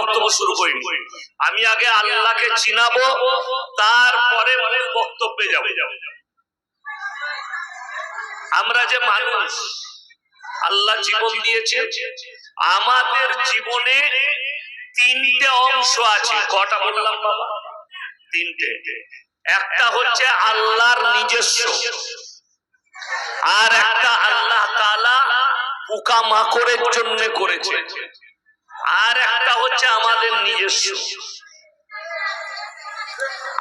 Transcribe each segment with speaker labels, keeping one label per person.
Speaker 1: বক্তব্য শুরু করি। আমি আগে আল্লাহকে চিনাবো, তারপরে বক্তব্যে যাব। আমরা যে মানুষ, আল্লাহ জীবন দিয়েছে, আমাদের জীবনে তিনটে অংশ আছে। কটা বললাম বাবা? তিনটে। একটা হচ্ছে আল্লাহর নিজস্ব, আর একটা আল্লাহ তাআলা পোকামাকড়ের জন্য করেছে, আর একটা হচ্ছে আমাদের নিজস্ব।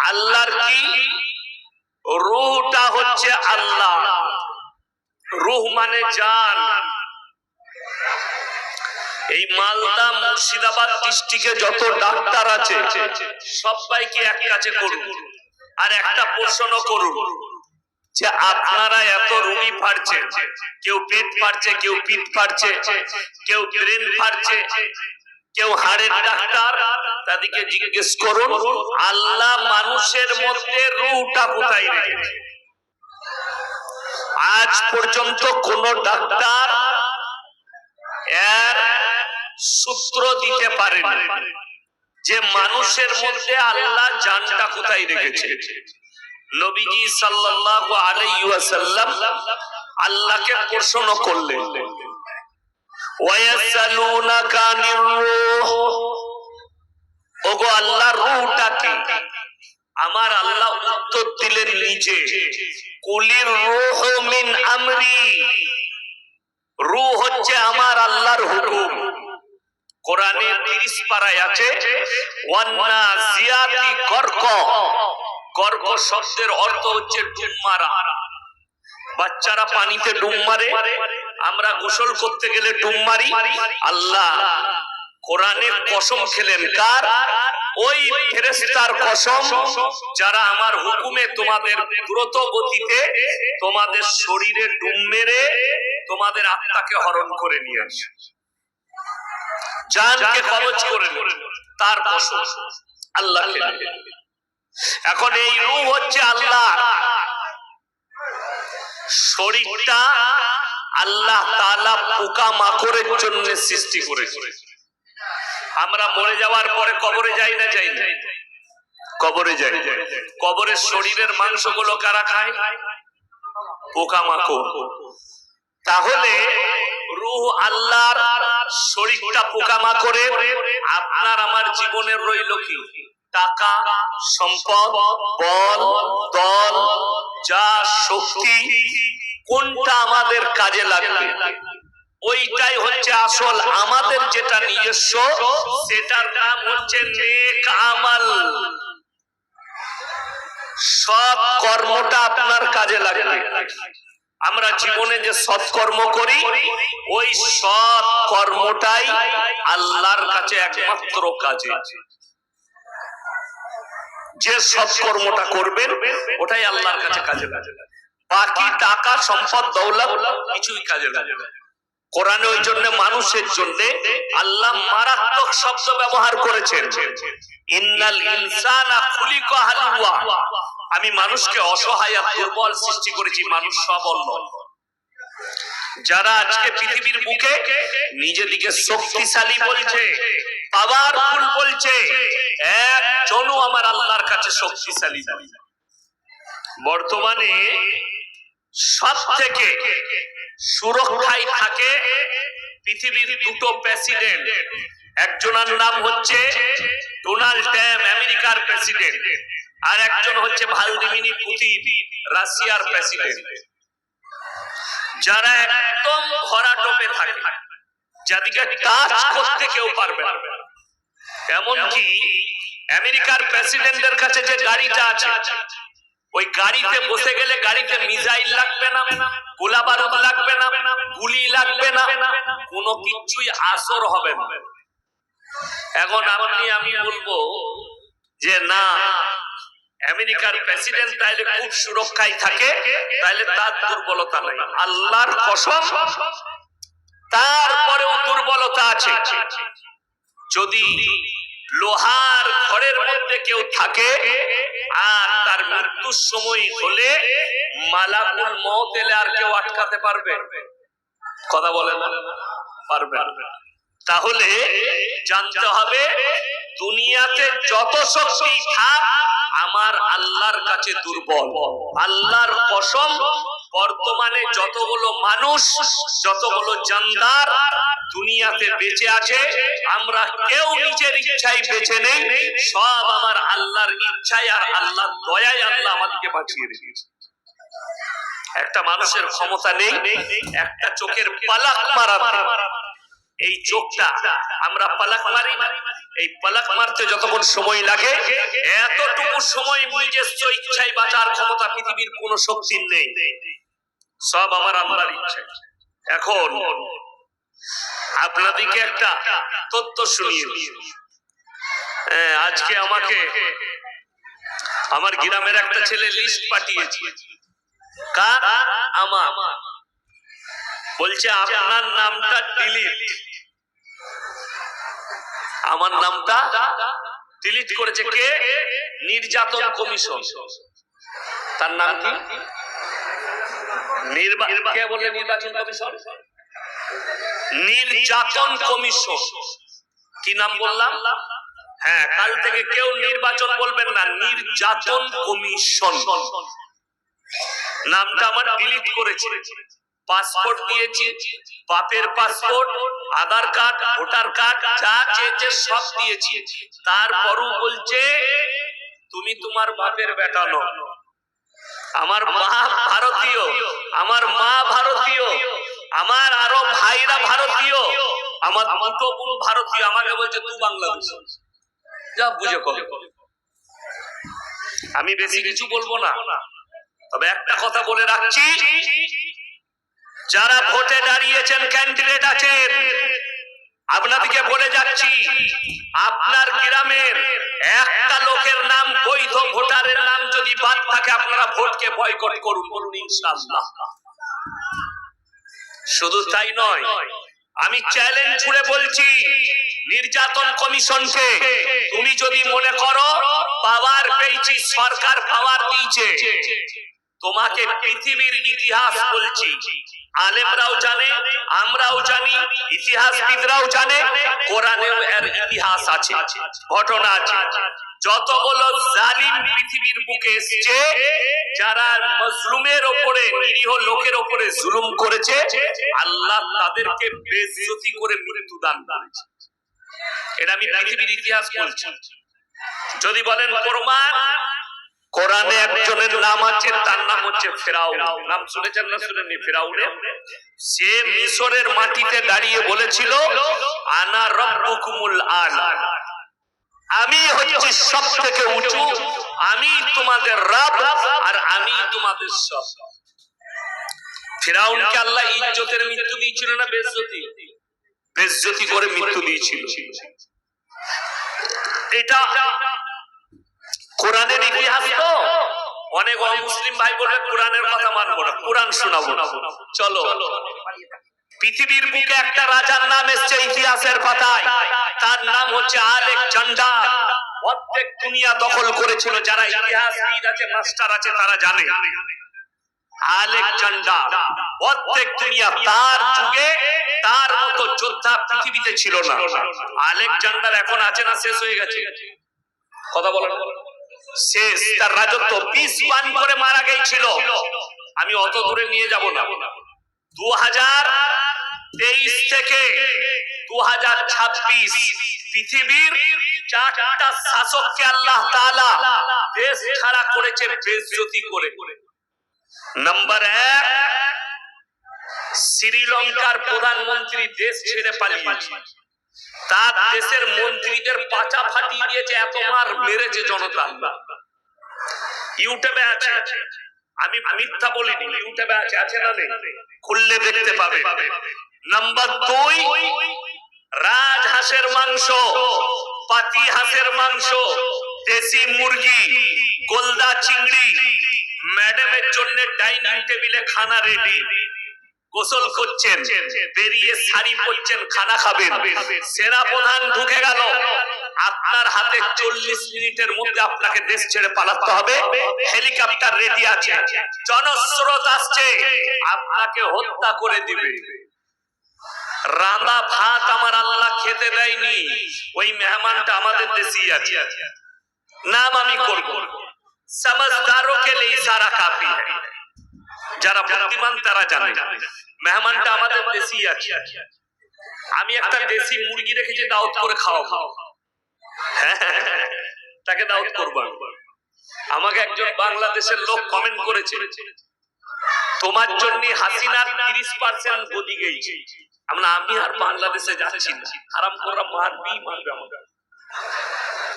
Speaker 1: আল্লাহর কি? রূহটা হচ্ছে আল্লাহ। রূহ মানে জান। এই মালদা মুর্শিদাবাদ ডিস্ট্রিক্টে যত ডাক্তার আছে সবাইকে এক কাছে করুন, আর একটা প্রশ্ন করুন যে আপনারা এত রোগী ফাড়ছেন, কেউ পেট ফাড়ছে, কেউ পিঠ ফাড়ছে, কেউ ব্রেন ফাড়ছে, কেউ হাড়ের ডাক্তার, তাদেরকে জিজ্ঞেস করুন আল্লাহ মানুষের মধ্যে রূহটা কোথায় রেখেছে। আজ পর্যন্ত কোন ডাক্তার এর সূত্র দিতে পারেনি যে মানুষের মধ্যে আল্লাহ জানটা কোথায় রেখেছে। নবীজি সাল্লাল্লাহু আলাইহি ওয়াসাল্লাম আল্লাহকে প্রশ্ন করলেন, ওয়ায়াসালুনাকা আনির রূহ, ওগো আল্লাহর রূহটা কি? আমার আল্লাহ উত্তর দিলেন নিজে, কুলির রূহ মিন আমরি, রূহ হচ্ছে আমার আল্লাহর হুকুম। কোরআনে 30 পারায় আছে ওয়ান্নাজিয়াতি গরক। গরক শব্দের অর্থ হচ্ছে ডুব মারা। বাচ্চারা পানিতে ডুব মারে, আমরা গোসল করতে গেলে ডুব মারি। আল্লাহ কোরআনে কসম খেলেন, কার? ওই ফেরেশতার কসম যারা আমার হুকুমে তোমাদের দ্রুত গতিতে তোমাদের শরীরে ডুব মেরে তোমাদের আত্মাকে হরণ করে নিয়ে আসে, জানকে কবজ করে নেয়, তার কসম আল্লাহ খেলেন। এখন এই রূহ হচ্ছে আল্লাহ। শরীরটা আল্লাহ তাআলা পোকামাকড়ের জন্য সৃষ্টি করেছে। আমরা মরে যাওয়ার পরে কবরে যাই না? যাই না? কবরে যাই। কবরের শরীরের মাংসগুলো কারা খায়? পোকামাকড়। তাহলে রূহ আল্লাহর, শরীরটা পোকামাকড়ের। আপনার আমার জীবনের রইল কি? টাকা, সম্পদ, বল, দল, যা শক্তি, কোনটা আমাদের কাজে লাগবে ওইটাই হচ্ছে আসল। আমাদের যেটা নিজস্ব সেটার নাম হচ্ছে নেক আমল। সৎ কর্মটা আপনার কাজে লাগবে। আমরা জীবনে যে সৎ কর্ম করি, ওই সৎ কর্মটাই আল্লাহর কাছে একমাত্র কাজে। যে সৎ কর্মটা করবেন ওটাই আল্লাহর কাছে কাজে লাগে। বাকি টাকা, সম্পদ, দৌলত কিছুই কাজে লাগে না। কোরআনে ওই জন্য মানুষের জন্য আল্লাহ মারাত্মক শব্দ ব্যবহার করেছেন, ইন্নাল ইনসানা খুলিকা হালুয়া। আমি মানুষকে অসহায় আর দুর্বল সৃষ্টি করেছি, মানুষ সবল নয়। যারা আজকে পৃথিবীর বুকে নিজেদিকে শক্তিশালী বলছে, পাওয়ারফুল বলছে, একজনও আমার আল্লাহর কাছে শক্তিশালী নয়। বর্তমানে সব থেকে সুরক্ষায় থাকে পৃথিবীর দুটো প্রেসিডেন্ট। একজনের নাম হচ্ছে ডোনাল্ড ট্রাম্প, আমেরিকার প্রেসিডেন্ট, আর একজন হচ্ছে ভ্লাদিমির পুতিন, রাশিয়ার প্রেসিডেন্ট। যারা একদম ভরাটোপে থাকে, যাদেরকে টাচ করতে কেউ পারবে না। এমনকি আমেরিকার প্রেসিডেন্টের কাছে যে গাড়িটা আছে, ওই গাড়িতে বসে গেলে গাড়িতে মিসাইল লাগবে না, গোলা বারুদ লাগবে না, গুলি লাগবে না, কোনো কিছুই আসর হবে না। এখন আমি বলবো যে না, আমেরিকার প্রেসিডেন্ট তাইলে খুব সুরক্ষায় থাকে, তাইলে তার দুর্বলতা নাই। আল্লাহর কসম, তারপরেও দুর্বলতা আছে। যদি লোহার ঘরের মধ্যে কেউ থাকে আর তার মৃত্যুর সময় হলে মালাকুল মউত এলে আর কেউ আটকাতে পারবে? কথা বলে না, পারবে। তাহলে জানতে হবে দুনিয়াতে যত শক্তি থাক আমার আল্লাহর কাছে দুর্বল। আল্লাহর কসম, বর্তমানে যতগুলো মানুষ, যতগুলো জানদার দুনিয়াতে বেঁচে আছে, আমরা কেউ নিজের ইচ্ছায় বেঁচে নেই, সব আমার আল্লাহর ইচ্ছায় আর আল্লাহর দয়ায় আল্লাহ আমাদেরকে বাঁচিয়ে রেখেছে। একটা মানুষের ক্ষমতা নেই একটা চোখের পালক মারার। এই চোখটা আমরা পালক মারি, এই পালক মারতে যতক্ষণ সময় লাগে, এতটুকু সময় নিজস্ব ইচ্ছায় বাঁচার ক্ষমতা পৃথিবীর কোন শক্তির নেই, সব আমার আল্লাহর ইচ্ছা। এখন আপনাদেরকে একটা তথ্য শুনিয়ে দিই। আজকে আমাকে আমার গ্রামের একটা ছেলে লিস্ট পাঠিয়েছে। কার? আমার। বলছে আপনার নামটা ডিলিট, আমার নামটা ডিলিট করেছে কে? নির্যাতন কমিশন। তার নাম কি? কে বলে নির্বাচন কমিশন? নির্যাতন কমিশন। কি নাম বললাম? হ্যাঁ, কাল থেকে কেউ নির্বাচন বলবেন না, নির্যাতন কমিশন। নামটা আমার ডিলিট করেছে। পাসপোর্ট দিয়েছি, বাপের পাসপোর্ট, আধার কার্ড, ভোটার কার্ড, যা চেয়েছে সব দিয়েছি। তারপরও বলছে তুমি তোমার বাপের বেটা নও। আমার বাপ ভারতীয়, আমার মা ভারতীয়, আমার আরো ভাইরা ভারতীয়, আমার দুটো বোন ভারতীয়। আমাকে বলছে তুই বাংলাদেশ। যা বুঝে কর। আমি বেশি কিছু বলবো না, তবে একটা কথা বলে রাখছি, যারা ভোটে দাঁড়িয়েছেন, ক্যান্ডিডেট আছেন, আপনাদেরকে বলে যাচ্ছি, আপনার গ্রামের একটা লোকের নাম, বৈধ ভোটারের নাম যদি বাদ থাকে, আপনারা ভোটকে বয়কট করুন, বলুন ইনশাআল্লাহ। শুধু তাই নয়, আমি চ্যালেঞ্জ ছুড়ে বলছি নির্যাতন কমিশনকে, তুমি যদি মনে করো পাওয়ার পেয়েছি, সরকার পাওয়ার দিয়েছে, তোমাকে পৃথিবীর ইতিহাস বলছি, আলেমরাও জানে, আমরাও জানি, ইতিহাসবিদরাও জানে, কোরআনেও এর ইতিহাস আছে, ঘটনা আছে। যতগুলো জালিম পৃথিবীর বুকে এসেছে, যারা মজলুমের উপরে, নিরীহ লোকের উপরে জুলুম করেছে, আল্লাহ তাদেরকে বেইজ্জতি করে মৃত্যু দান করেছে। এটা আমি পৃথিবীর ইতিহাস বলছি। যদি বলেন প্রমাণ, কোরআনে একজনের নাম আছে, তার নাম হচ্ছে ফেরাউন। নাম শুনেছেন না শুনেননি? ফেরাউনের, সে মিশরের মাটিতে দাঁড়িয়ে বলেছিল আনা রাব্বুকুমুল আলা, আমি হচ্ছি সব থেকে উঁচু, আমি তোমাদের রব আর আমি তোমাদের সব। ফেরাউনকে আল্লাহ ইজ্জতের মৃত্যু দিয়েছিল না বেইজ্জতি? বেইজ্জতি করে মৃত্যু দিয়েছিল। এটা কোরআনের ইতিহাস। তো অনেক অমুসলিম ভাই বলবে কোরআনের কথা মানবো না, কোরআন শোনাবো। চলো, পৃথিবীর বুকে একটা রাজার নাম এসছে ইতিহাসের পাতায়, তার নাম হচ্ছে আলেকজান্ডার। অর্ধেক দুনিয়া দখল করেছিল। যারা ইতিহাসবিদ আছে, মাস্টার আছে, তারা জানে আলেকজান্ডার অর্ধেক দুনিয়া। তার যুগে তার মতো যোদ্ধা পৃথিবীতে ছিল না। আলেকজান্ডার এখন আছে না শেষ হয়ে গেছে? কথা বলেন। শেষ। তার রাজত্ব 20 পান করে মারা গিয়েছিল। আমি অত দূরে নিয়ে যাব না। 2023 থেকে 2026 পৃথিবীর 4টা শাসককে আল্লাহ তাআলা দেশ ছাড়া করেছে বেইজ্জতি করে। নাম্বার 1, শ্রীলঙ্কার প্রধানমন্ত্রী দেশ ছেড়ে পালিয়েছে। তার দেশের মন্ত্রীদের পাচা ফাটিয়ে দিয়েছে, এত মার মেরেছে জনতা। ইউটিউবে আছে, আমি মিথ্যা বলিনি, ইউটিউবে আছে না নেই? খুললে দেখতে পাবে। নাম্বার 2, রাজহাঁসের মাংস, পাতি হাঁসের মাংস, দেশি মুরগি, গোলদা চিংড়ি, ম্যাডামের জন্য ডাইনিং টেবিলে খানা রেডি। গোসল করছেন, বেরিয়ে শাড়ি পরছেন, খানা খাবেন। সেনা প্রধান ঢুকে গেল, আপনার হাতে 40 মিনিটের মধ্যে আপনাকে দেশ ছেড়ে পালাতে হবে। হেলিকপ্টার রেডি আছে, জনস্রোত আসছে, আপনাকে হত্যা করে দিবে। রাঁধা ভাত আমার আল্লাহ খেতে দেয়নি, ওই মেহমানটা আমাদের দেশেই আছে। নাম আমি করব, समझदारों के लिए इशारा काफी है, যারা বুদ্ধিমান তারা জানে মেহমানটা আমাদের দেশেই আছে। আমি একটা দেশি মুরগি রেখেছি, দাওয়াত করে খাওয়াবো। তাকে দাওয়াত করবো। আমাকে একজন বাংলাদেশের লোক কমেন্ট করেছে, তোমার জন্য হাসিনার 30% গদি গেছে। আমি আর বাংলাদেশে যাচ্ছি না, হারাম করে মারবি মারবে আমাকে।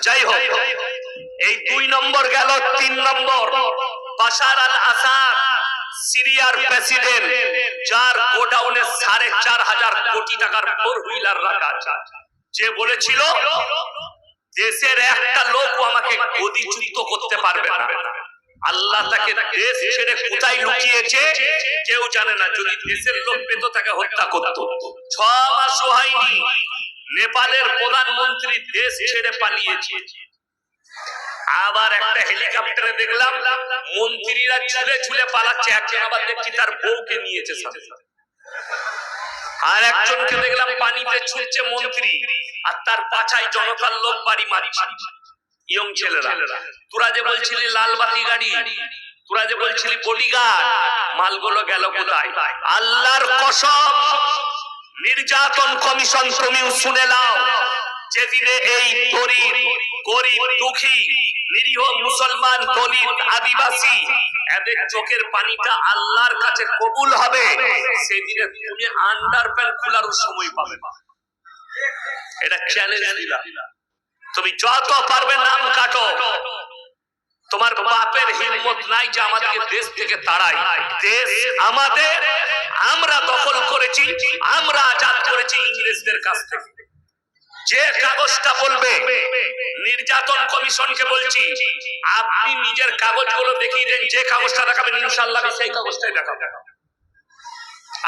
Speaker 1: যাই হোক, এই 2 নম্বর গেল। 3 নম্বর, বাশার আল আসাদ, সিরিয়ার প্রেসিডেন্ট, যার গোডাউনে 4,500 কোটি টাকার 4 হুইলার রাখা আছে, যে বলেছিল দেশের একটা লোক আমাকে গদিচ্যুত করতে পারবে না। আল্লাহ তাকে দেশ ছেড়ে কোথায় লুকিয়েছে কেউ জানে না। যদি দেশের লোক পেত তাকে হত্যা করত। 6 মাসও হয়নি নেপালের প্রধানমন্ত্রী দেশ ছেড়ে পালিয়েছে। আবার একটা হেলিকপ্টারে দেখলাম মন্ত্রীরা ঝুলে ঝুলে পালাচ্ছে, একজন আবার দেখছি তার বউকে নিয়েছে সাথে। আর একজনকে দেখলাম পানিতে ছুটছে মন্ত্রী, আর তার পাছায় জনতার লোক বাড়ি মারছে। ইয়ং ছেলেরা, তোরা যে বলছিলি লালবাতি গাড়ি, তোরা যে বলছিলি বডিগার্ড, মালগুলো গেল কোথায়? আল্লাহর কসম, নির্যাতন কমিশন তুমিও শুনে নাও। যেদিনে এই গরিব দুঃখী নিরীহ মুসলমান, দলিত, আদিবাসী এদের চোখের পানিটা আল্লাহর কাছে কবুল হবে, সেদিনে তুমি আন্ডারপ্যান্ট খোলার সময় পাবে। এটা চ্যালেঞ্জ দিলাম। তুমি যত পারবে নাম কাটো। তোমার বাপের হিম্মত নাই যে আমাদেরকে দেশ থেকে তাড়াই। দেশ আমাদের, আমরা দখল করেছি, আমরা আজাদ করেছি ইংরেজদের কাছ থেকে। যে কাগজটা বলবে, নির্যাতন কমিশনকে বলছি, আপনি নিজের কাগজগুলো দেখিয়ে দেন। যে কাগজটা দেখাবেন ইনশাআল্লাহ সেই কাগজটাই দেখাবেন।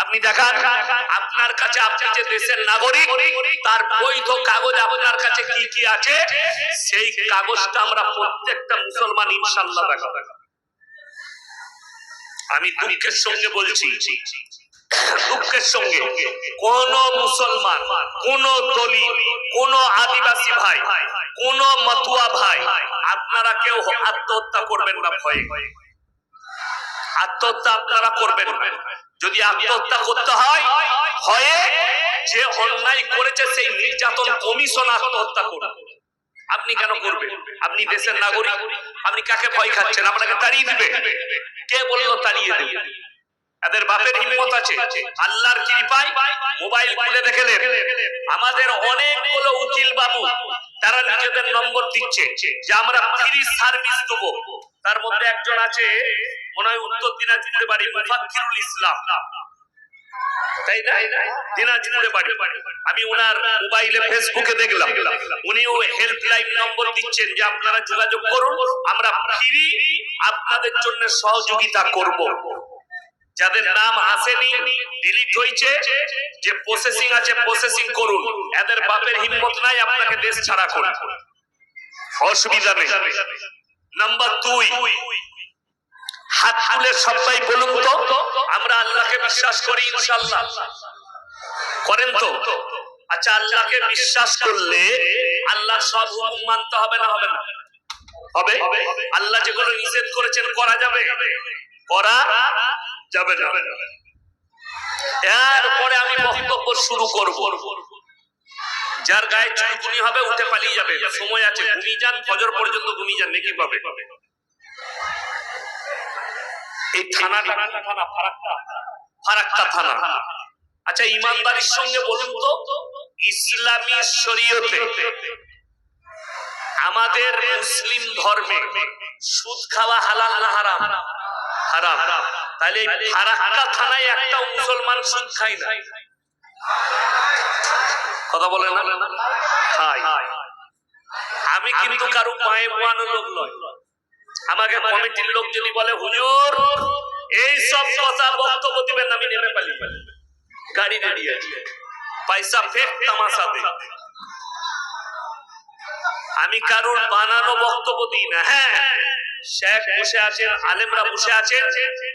Speaker 1: আপনি দেখান আপনার কাছে, আপনি যে দেশের নাগরিক, তার বৈধ কাগজ আপনার কাছে কি কি আছে, সেই কাগজটা আমরা প্রত্যেকটা মুসলমান ইনশাআল্লাহ দেখাবো। আমি দুঃখের সঙ্গে বলছি, দুঃখের সঙ্গে কোন মুসলমান, কোন দলিত, কোন আদিবাসী ভাই, কোন মতুয়া ভাই, আপনারা কেউ আত্মহত্যা করবেন না ভয়ে। আত্মহত্যা আপনারা করবেন না। যদি আত্মহত্যা করতে হয়, ভয়ে যে অন্যায় করেছে সেই নির্যাতন কমিশন আত্মহত্যা করবে। আপনি কেন করবেন? আপনি দেশের নাগরিক, আপনি কাকে ভয় খাচ্ছেন? আপনাকে তাড়িয়ে দিবে? কে বললো তাড়িয়ে দিবে? এদের বাপের হিম্মত আছে। আল্লাহর কৃপায় মোবাইল খুলে দেখলেন, আমাদের অনেকগুলো উকিল বাবু তারা নিজেদের নম্বর দিচ্ছে যে আমরা ফ্রি সার্ভিস দেবো। তার মধ্যে একজন আছে, মনে হয় উত্তর দিনাজপুরে বাড়ি, মুফাক্কিরুল ইসলাম, তাই না? দিনাজপুরে বাড়ি। আমি ওনার মোবাইলে ফেসবুকে দেখলাম উনিও হেল্পলাইন নম্বর দিচ্ছেন যে আপনারা যোগাযোগ করুন, আমরা ফ্রি আপনাদের জন্য সহযোগিতা করব। যাদের নাম আসেনি, ডিলিট হয়েছে, যে প্রসেসিং আছে প্রসেসিং করুন। এদের বাপের হিম্মত নাই আপনাকে দেশ ছাড়া করে, অসুবিধা নেই। নাম্বার 2, হাত তুলে সবাই বলুন তো আমরা আল্লাহকে বিশ্বাস করি ইনশাআল্লাহ। করেন তো? আচ্ছা, আল্লাহকে বিশ্বাস করলে আল্লাহর সব হুকুম মানতে হবে না? হবে না? হবে। আল্লাহ যেগুলো নিষেধ করেছেন করা যাবে, করা যাবে না। এরপরে আমি বক্তব্য শুরু করব। যার গায়ে চুলকুনি হবে উঠে পালিয়ে যাবে, সময় আছে, ঘুমিয়ে যান, ফজর পর্যন্ত ঘুমিয়ে যান, নেকি পাবে। এই থানাটা ফারাক্কা থানা। আচ্ছা, ইমানদারির সঙ্গে বলুন তো, ইসলামী শরীয়তে আমাদের মুসলিম ধর্মে সুদ খাওয়া হালাল না হারাম? হারাম। তাহলে ফারাক্কা থানায় একটা মুসলমান সুদ খায় না? কথা বলে না? খায়। আমি কিন্তু কারো মায়ে বোয়ানোর লোক নয়। আমাকে কমিটির লোক যদি বলে হুজুর এই সব কথা বক্তব্য দিবেন, আমি নেমে পালিয়ে গাড়ি দাঁড়িয়ে আছে, পয়সা ফেক তামাশা দে। আমি কারোর বানানো বক্তব্য দিই না। হ্যাঁ, শেখ বসে আছেন, আলেমরা বসে আছেন,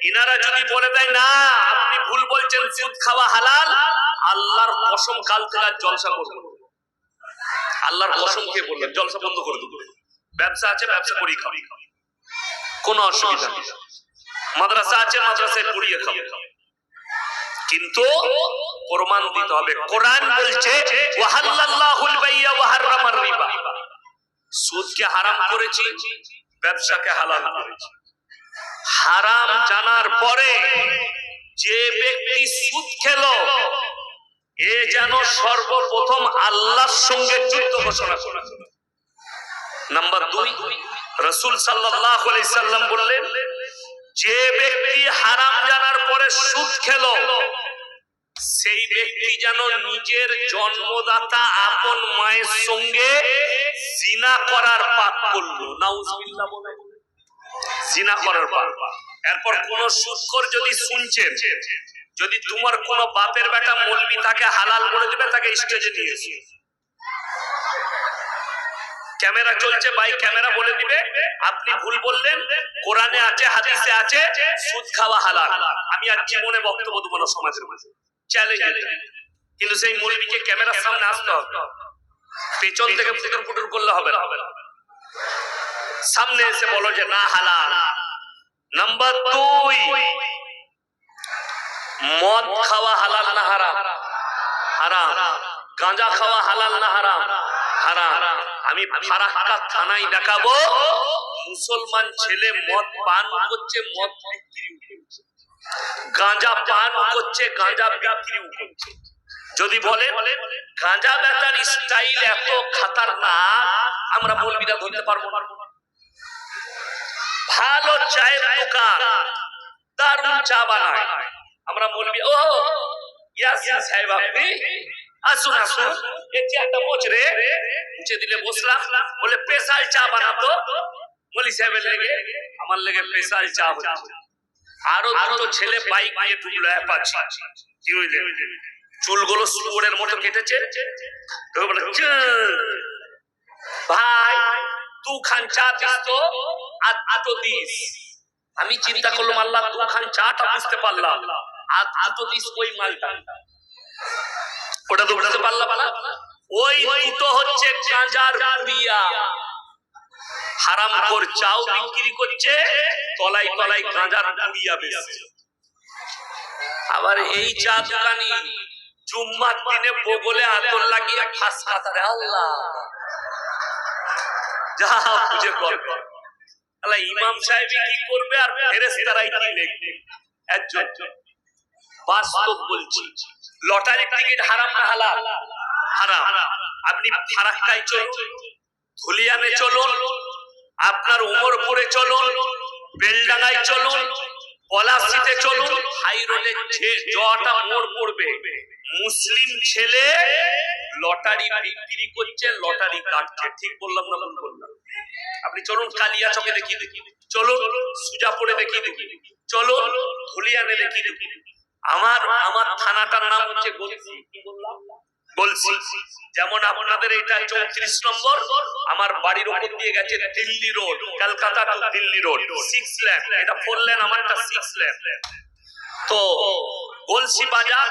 Speaker 1: ইনারা যদি বলে দেয় না আপনি ভুল বলছেন, সুদ খাওয়া হালাল, আল্লাহর কসম কাল থেকে আর জলসা করবো, আল্লাহর কসম খেয়ে বললেন জলসা বন্ধ করে দেবো, ব্যবসা আছে ব্যবসা করি খাবি, কোনো অসুবিধা নেই, মাদ্রাসা আছে মাদ্রাসায় পড়িয়ে খাবো, কিন্তু প্রমাণ দিতে হবে। কোরআন বলছে ওয়াহাল্লাল্লাহুল বাইয়া ওয়া হারামার রিবা, সুদকে হারাম করেছি, ব্যবসাকে হালাল করেছি। হারাম জানার পরে যে ব্যক্তি সুদ খেলো এ যেন সর্বপ্রথম আল্লাহর সঙ্গে যুদ্ধ ঘোষণা করে। নাম্বার 2, রাসূল সাল্লাল্লাহু আলাইহি সাল্লাম বললেন যে ব্যক্তি হারাম জানার পরে সুদ খেলো সেই ব্যক্তি যেন নিজের জন্মদাতা আপন মায়ের সঙ্গে জিনা করার পাপ করলো। নাউজুবিল্লাহ বলে জিনা করার পাপ। এরপর কোন সুদখোর যদি শুনছেন, যদি তোমার কোন বাপের বেটা মৌলবি তাকে হালাল বলে দিবে, তাকে স্টেজে নিয়ে এসে ক্যামেরা চলছে, ভাই ক্যামেরা বলে দিবে আপনি ভুল বললেন, কোরআনে আছে হাদিসে আছে সুদ খাওয়া হালাল, আমি আর জীবনে বক্তব্য দেবো না সমাজের মাঝে, চ্যালেঞ্জ। কিন্তু সেই মৌলবিকে ক্যামেরার সামনে আসতে হবে, পেছন থেকে ফুটুর ফুটুর করলে হবে না, সামনে এসে বলো যে না হালাল। নাম্বার 2, মদ খাওয়া হালাল না হারাম? হারাম। গাঁজা খাওয়া হালাল না হারাম? হারাম। আমি ফারাক্কা থানায় দেখাবো মুসলমান ছেলে মদ পান করছে, মদ বিক্রি করছে, গাঁজা পান করছে, গাঁজা বিক্রি করছে। যদি বলে গাঁজা বেচার স্টাইল এত খাতারনাক, আমরা মৌলবিরা ধরতে পারবো না। ভালো চায়ের দোকান, দারুণ চা বানায়, আমরা মৌলবি ও ইয়াসিন সাহেব আপনি আসুন আসুন, এই চেয়ারটা মোচরে মুছে দিলে বসলাম, বলে স্পেশাল চা বানাতো মলি সাহেবের লেগে, আমার লেগে স্পেশাল চা হচ্ছে। আরো দুটো ছেলে বাইক নিয়ে ঢুকলো, অ্যাপাচি, কি হইলে চুলগুলো শুয়োরের মতো কেটেছে, ভাই 2 খান চা দিস তো আর আটো দিস। আমি চিন্তা করলাম আল্লাহ 2 খান চাটা বুঝতে পারলাম, আর আটো দিস ওই মালটা, ওটা তো বুঝতে পারলাম না। ওই দুটো হচ্ছে গাঁজার পুড়িয়া, হারাম কর চাও বিক্রি করছে, তলাই তলাই গাঁজার পুড়িয়া বেচছে। আবার এই চা দোকানি জুম্মার দিনে বগলে আতর লাগিয়ে ফাঁস কাতারে, আল্লাহ যা বুঝে করবে, আল্লাহ ইমাম সাহেব কি করবে আর ফেরেশতারাই কি লিখবে। একজন বাস্তব বলছি, লটারি টিকিট হারাম না হালাল? হারাম। আপনি ফারাক্কায় চলুন, ধুলিয়ানে চলুন, আপনার উমরপুরে চলুন, বেলডাঙ্গায় চলুন, পলাশীতে চলুন, হাই রোডে জটা মোড় পড়বে, মুসলিম ছেলে লটারি বিক্রি করছে, লটারি কাটছে। ঠিক বললাম না ভুল বললাম? আপনি চলুন কালিয়া চকে দেখি, চলুন সুজাপুরে দেখি, চলুন ধুলিয়ানে দেখি। আমার থানাটার নাম হচ্ছে গলসি। কি বললাম? গলসি। যেমন আপনাদের এটা 34 নম্বর, আমার বাড়ির উপর দিয়ে গেছে Delhi road, Kolkata to Delhi road 6 lane, এটা 4 লেন, আমারটা 6 লেন। তো গলসি বাজার,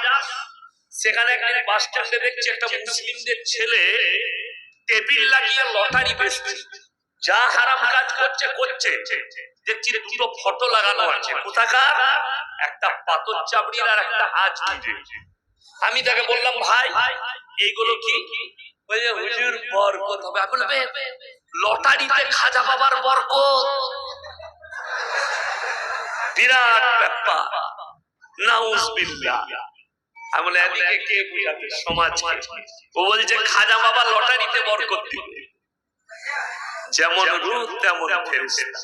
Speaker 1: সেখানে একটা বাস স্ট্যান্ডে দেখছি একটা মুসলিমদের ছেলে টেবিল লাগিয়ে লটারি বেচছে, যা হারাম কাজ করছে করছে। দেখছি 2টো ফটো লাগানো আছে, কোথাকার? একটা পাথর চাবড়ির আর একটা আজমিরের। আমি তাকে বললাম ভাই এইগুলো কি? ওই যে হুজুর বরকত হবে। আমি বললাম লটারিতে খাজা বাবার বরকত, বিরাট ব্যাপার, নাউজুবিল্লাহ। আমি বলে এদিকে কে বুঝাবে সমাজ? ও বলছে খাজা বাবা লটারিতে বরকত দিবে, যেমন রূহ তেমন ফেরেশতা।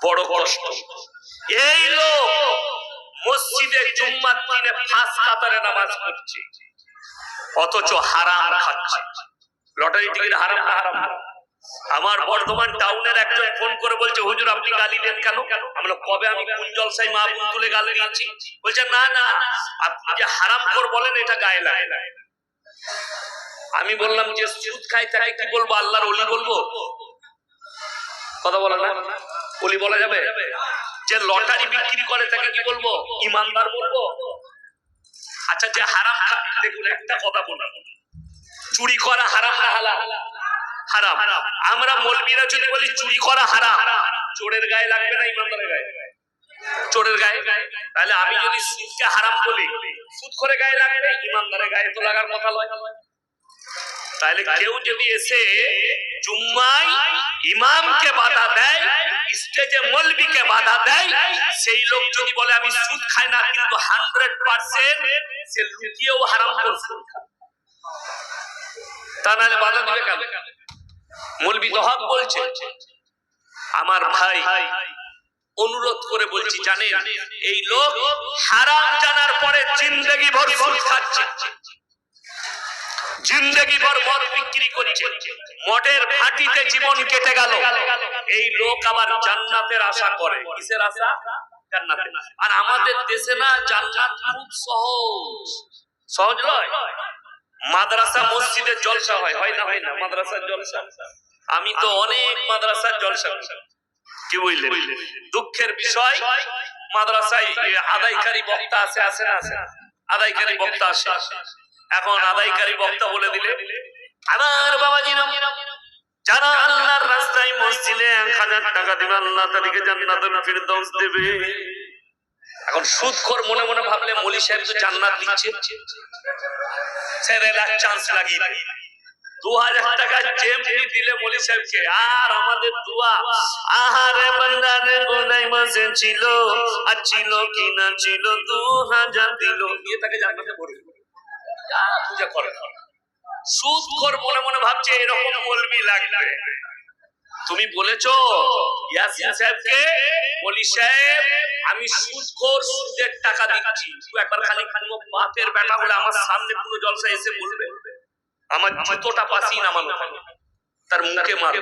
Speaker 1: বড় কষ্ট। এই লোক মসজিদে জুম্মার দিনে ফাঁস কাতারে নামাজ পড়ছে, অথচ হারাম খাচ্ছে। লটারি টিকিট হারাম না হারাম? আমার বর্ধমান টাউনের একজন ফোন করে বলছে হুজুর আপনি গালি দেন কেন? আমরা কবে আমি কোন জলসায় মা বোন তুলে গালি দিয়েছি? বলছে না না, আপনি যে হারাম কর বলেন এটা গায়ে লাগে। আমি বললাম যে সুদ খাই তাকে কি বলবো? আল্লাহর ওলি বলবো? কথা বলে না, ওলি বলা যাবে? যে লটারি বিক্রি করে তাকে কি বলবো? ইমানদার বলবো? আচ্ছা, যে হারাম দেখুন একটা কথা বলা, চুরি করা হারাম না হালাল? হারাম। আমরা মৌলবীরা যদি বলি চুরি করা হারাম, চোরের গায়ে লাগবে না ইমানদারের গায়ে? চোরের গায়ে। তাহলে আমি যদি সুদকে হারাম বলি, সুদ করে গায়ে লাগবে, ইমানদারের গায়ে তো লাগার কথা নয়। তাহলে কেউ যদি এসে জুম্মায় ইমামকে বাধা দেয়, স্টেজে মৌলবীকে বাধা দেয়, সেই লোক যদি বলে আমি সুদ খাই না, কিন্তু 100% সে লুকিয়েও হারাম করছে, তা নাহলে বাধা দিবে কেন? মৌলবী তো হক বলছে। আমার ভাই অনুরোধ করে বলছি, জানেন এই লোক হারাম জানার পরে জিন্দেগি ভর সুদ খাচ্ছে, জিন্দেগি ভর মদ বিক্রি করছে, মদের ভাটিতে জীবন কেটে গেল। এই লোক আবার জান্নাতের আশা করে। কিসের আশা? জান্নাতের। আর আমাদের দেশে না জান্নাত খুব সহজ, সহজ নয়। মাদ্রাসা মসজিদে জলসা হয়, হয় না? হয় না মাদ্রাসার জলসা? আমি তো অনেক মাদ্রাসার জলসা, কি বুঝলেন? দুঃখের বিষয়, মাদ্রাসায় আদায়কারী বক্তা আছে, আসে না? আসে আদায়কারী বক্তা আসে। এখন আদায়কারী বক্তা বলে দিলে, আমার বাবাজিরা যারা আল্লাহর রাস্তায় মসজিদে 1000 টাকা দিবে, আল্লাহ তাদেরকে জান্নাতুল ফিরদাউস দেবে। এখন সুদখোর মনে মনে ভাবলে মৌলী সাহেব তো জান্নাত দিচ্ছে, ছেড়ে চান্স লাগিয়ে 2000 টাকা জেমনি দিলে মৌলী সাহেবকে। আর আমাদের দোয়া, আহারে বান্দারে গোনাই মাঝে ছিল, আর ছিল কি না ছিল 2000 দিল, দিয়ে তাকে জান্নাতে ভরে পূজা করে। সুদখোর মনে মনে ভাবছে এরকম মৌলবী লাগবে। তুমি বলেছো ইয়াসিন সাহেবকে, মৌলী সাহেব আমি সুদখোর, সুদের টাকা দিচ্ছি, তুই একবার খালি বাপের বেটা বলে আমার সামনে পুরো জলসা এসে বলবে, আমার জুতোটা পাসি নামানো, তার মুখে মার।